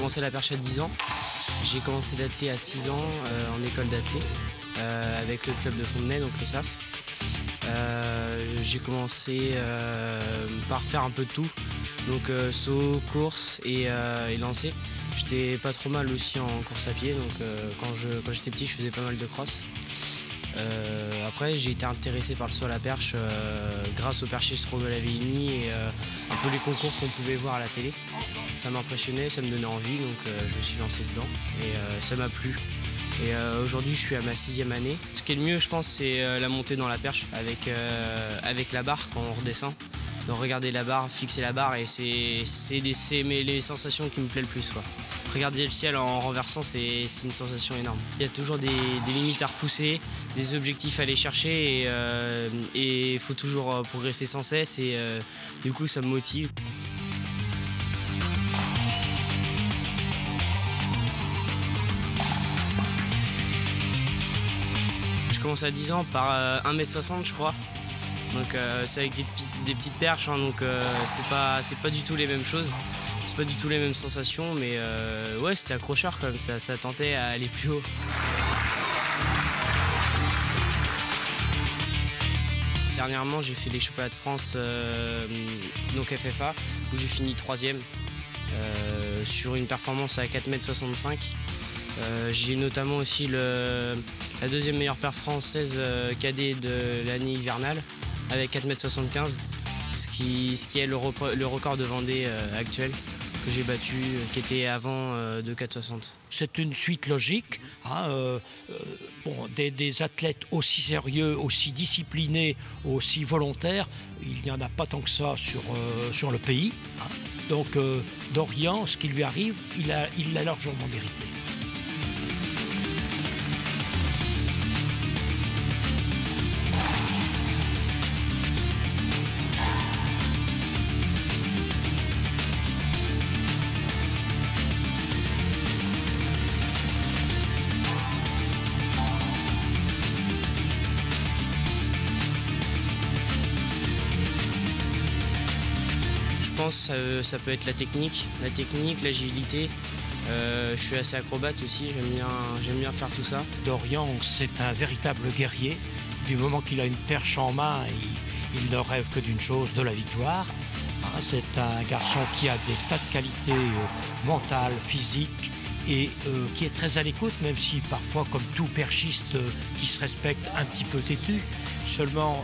commencé la perche à 10 ans. J'ai commencé l'athlé à 6 ans en école d'athlé avec le club de Fontenay, donc le SAF. J'ai commencé par faire un peu de tout, donc saut, course et lancer. J'étais pas trop mal aussi en course à pied, donc quand j'étais petit je faisais pas mal de cross. Après j'ai été intéressé par le saut à la perche grâce au perchiste Romain Lavellini et un peu les concours qu'on pouvait voir à la télé. Ça m'impressionnait, ça me donnait envie, donc je me suis lancé dedans et ça m'a plu. Et aujourd'hui je suis à ma 6e année. Ce qui est le mieux je pense c'est la montée dans la perche avec la barre quand on redescend. Donc regarder la barre, fixer la barre et c'est les sensations qui me plaisent le plus, quoi. Regarder le ciel en renversant, c'est une sensation énorme. Il y a toujours des limites à repousser, des objectifs à aller chercher et il faut toujours progresser sans cesse et du coup ça me motive. Je commence à 10 ans par 1,60 m je crois. Donc c'est avec des petites perches, hein, donc c'est pas du tout les mêmes choses. C'est pas du tout les mêmes sensations, mais ouais, c'était accrocheur quand même, ça tentait à aller plus haut. Dernièrement, j'ai fait les championnats de France, donc FFA, où j'ai fini 3e sur une performance à 4,65 m. J'ai notamment aussi la 2e meilleure perf française cadet de l'année hivernale avec 4,75 m, ce qui est le record de Vendée actuel que j'ai battu, qui était avant de 4,60 m. C'est une suite logique. Hein, des athlètes aussi sérieux, aussi disciplinés, aussi volontaires, il n'y en a pas tant que ça sur le pays. Hein. Donc Dorian, ce qui lui arrive, il l'a largement mérité. Je pense que ça peut être la technique, l'agilité. Je suis assez acrobate aussi, j'aime bien faire tout ça. Dorian, c'est un véritable guerrier. Du moment qu'il a une perche en main, il ne rêve que d'une chose, de la victoire. C'est un garçon qui a des tas de qualités mentales, physiques et qui est très à l'écoute, même si parfois, comme tout perchiste qui se respecte, un petit peu têtu. Seulement,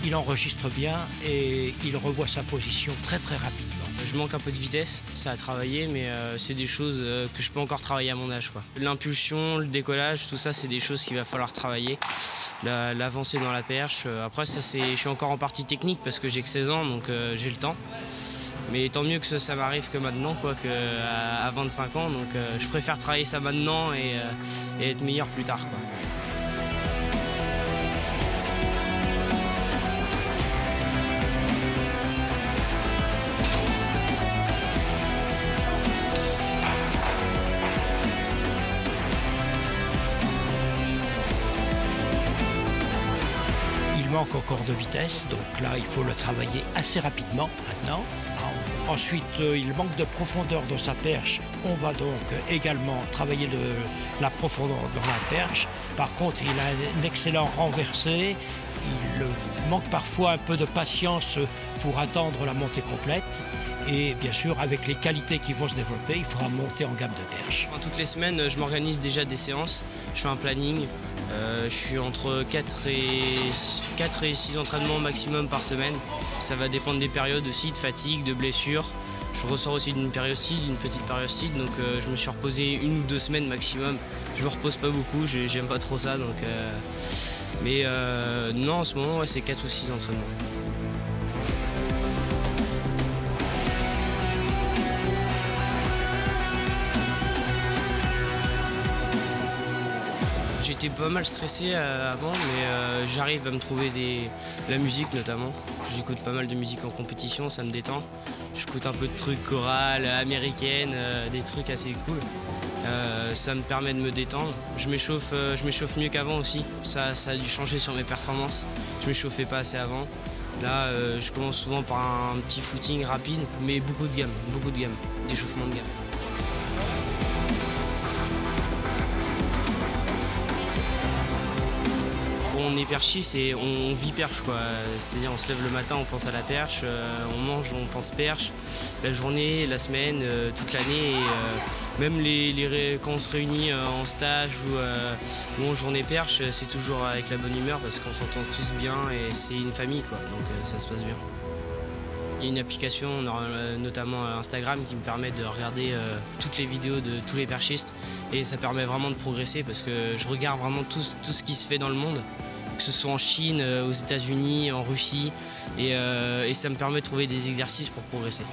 il enregistre bien et il revoit sa position très très rapidement. Je manque un peu de vitesse, ça a travaillé, mais c'est des choses que je peux encore travailler à mon âge, quoi. L'impulsion, le décollage, tout ça, c'est des choses qu'il va falloir travailler. L'avancée dans la perche, après ça, je suis encore en partie technique parce que j'ai que 16 ans, donc j'ai le temps. Mais tant mieux que ça m'arrive que maintenant, quoi, qu'à 25 ans, donc je préfère travailler ça maintenant et être meilleur plus tard, quoi. Il manque encore de vitesse, donc là il faut le travailler assez rapidement maintenant. Ensuite, il manque de profondeur dans sa perche. On va donc également travailler la profondeur dans la perche. Par contre, il a un excellent renversé. Il manque parfois un peu de patience pour attendre la montée complète. Et bien sûr, avec les qualités qui vont se développer, il faudra monter en gamme de perche. Toutes les semaines, je m'organise déjà des séances. Je fais un planning. Je suis entre 4 et 6 entraînements maximum par semaine. Ça va dépendre des périodes aussi, de fatigue, de blessures. Je ressors aussi d'une périostite, d'une petite périostite, donc je me suis reposé 1 ou 2 semaines maximum. Je me repose pas beaucoup, j'aime pas trop ça, donc mais non, en ce moment, ouais, c'est 4 ou 6 entraînements. J'étais pas mal stressé avant, mais j'arrive à me trouver la musique notamment. J'écoute pas mal de musique en compétition, ça me détend. J'écoute un peu de trucs chorales, américaines, des trucs assez cool. Ça me permet de me détendre. Je m'échauffe mieux qu'avant aussi. Ça a dû changer sur mes performances. Je m'échauffais pas assez avant. Là, je commence souvent par un petit footing rapide, mais beaucoup de gamme, d'échauffement de gamme. on est perchiste et on vit perche, quoi. C'est-à-dire on se lève le matin, on pense à la perche, on mange, on pense perche, la journée, la semaine, toute l'année. Et même quand on se réunit en stage ou en journée perche, c'est toujours avec la bonne humeur parce qu'on s'entend tous bien et c'est une famille, quoi. Donc ça se passe bien. Il y a une application, notamment Instagram, qui me permet de regarder toutes les vidéos de tous les perchistes et ça permet vraiment de progresser parce que je regarde vraiment tout ce qui se fait dans le monde, que ce soit en Chine, aux États-Unis, en Russie et ça me permet de trouver des exercices pour progresser.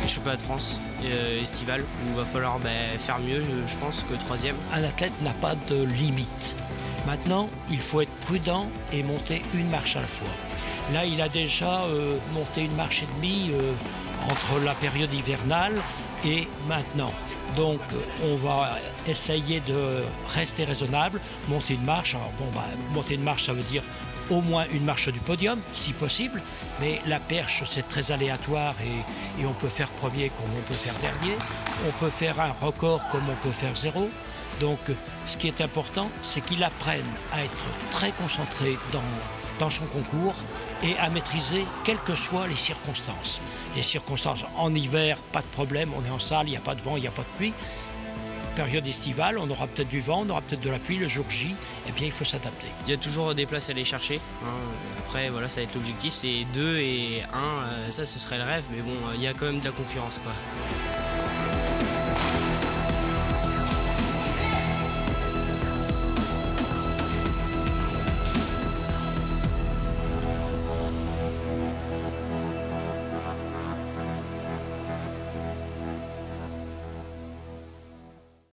Championnat de France estival où il va falloir faire mieux, je pense, que troisième. Un athlète n'a pas de limite. Maintenant, il faut être prudent et monter une marche à la fois. Là, il a déjà monté une marche et demie entre la période hivernale et maintenant. Donc, on va essayer de rester raisonnable, monter une marche. Alors, monter une marche, ça veut dire au moins une marche du podium, si possible, mais la perche, c'est très aléatoire et on peut faire premier comme on peut faire dernier, on peut faire un record comme on peut faire zéro. Donc, ce qui est important, c'est qu'il apprenne à être très concentré dans son concours et à maîtriser quelles que soient les circonstances. Les circonstances, en hiver, pas de problème, on est en salle, il n'y a pas de vent, il n'y a pas de pluie. Période estivale, on aura peut-être du vent, on aura peut-être de la pluie, le jour J, eh bien il faut s'adapter. Il y a toujours des places à aller chercher. Après, voilà, ça va être l'objectif, c'est 2 et 1, ça ce serait le rêve, mais bon, il y a quand même de la concurrence, quoi.